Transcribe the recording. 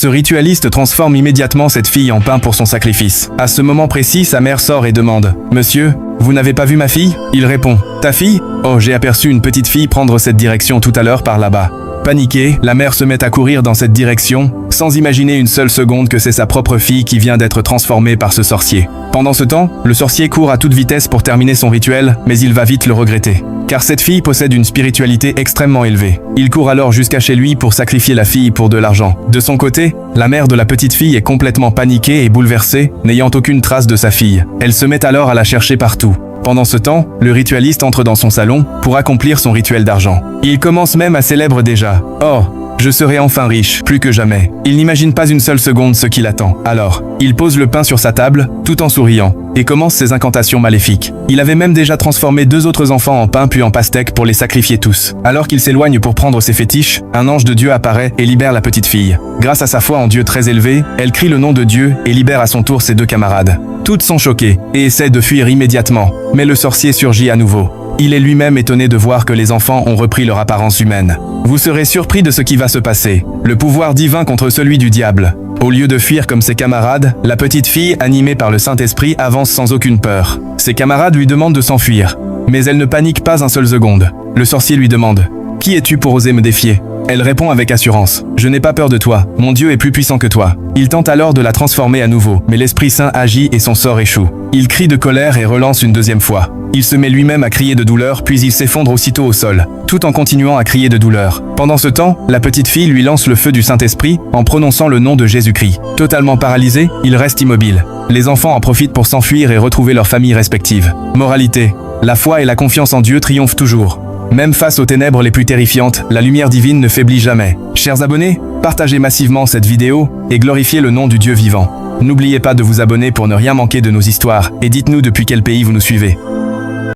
Ce ritualiste transforme immédiatement cette fille en pain pour son sacrifice. À ce moment précis, sa mère sort et demande « Monsieur, vous n'avez pas vu ma fille ?» Il répond « Ta fille ? Oh, j'ai aperçu une petite fille prendre cette direction tout à l'heure par là-bas. » Paniquée, la mère se met à courir dans cette direction, sans imaginer une seule seconde que c'est sa propre fille qui vient d'être transformée par ce sorcier. Pendant ce temps, le sorcier court à toute vitesse pour terminer son rituel, mais il va vite le regretter. Car cette fille possède une spiritualité extrêmement élevée. Il court alors jusqu'à chez lui pour sacrifier la fille pour de l'argent. De son côté, la mère de la petite fille est complètement paniquée et bouleversée, n'ayant aucune trace de sa fille. Elle se met alors à la chercher partout. Pendant ce temps, le ritualiste entre dans son salon pour accomplir son rituel d'argent. Il commence même à célébrer déjà. Oh, je serai enfin riche, plus que jamais. Il n'imagine pas une seule seconde ce qui l'attend. Alors, il pose le pain sur sa table, tout en souriant, et commence ses incantations maléfiques. Il avait même déjà transformé 2 autres enfants en pain puis en pastèque pour les sacrifier tous. Alors qu'il s'éloigne pour prendre ses fétiches, un ange de Dieu apparaît et libère la petite fille. Grâce à sa foi en Dieu très élevée, elle crie le nom de Dieu et libère à son tour ses 2 camarades. Toutes sont choquées et essaient de fuir immédiatement, mais le sorcier surgit à nouveau. Il est lui-même étonné de voir que les enfants ont repris leur apparence humaine. Vous serez surpris de ce qui va se passer. Le pouvoir divin contre celui du diable. Au lieu de fuir comme ses camarades, la petite fille, animée par le Saint-Esprit, avance sans aucune peur. Ses camarades lui demandent de s'enfuir, mais elle ne panique pas un seul seconde. Le sorcier lui demande « Qui es-tu pour oser me défier ?» Elle répond avec assurance « Je n'ai pas peur de toi, mon Dieu est plus puissant que toi. » Il tente alors de la transformer à nouveau, mais l'Esprit Saint agit et son sort échoue. Il crie de colère et relance une deuxième fois. Il se met lui-même à crier de douleur, puis il s'effondre aussitôt au sol, tout en continuant à crier de douleur. Pendant ce temps, la petite fille lui lance le feu du Saint-Esprit en prononçant le nom de Jésus-Christ. Totalement paralysé, il reste immobile. Les enfants en profitent pour s'enfuir et retrouver leurs familles respectives. Moralité: la foi et la confiance en Dieu triomphent toujours. Même face aux ténèbres les plus terrifiantes, la lumière divine ne faiblit jamais. Chers abonnés, partagez massivement cette vidéo et glorifiez le nom du Dieu vivant. N'oubliez pas de vous abonner pour ne rien manquer de nos histoires et dites-nous depuis quel pays vous nous suivez.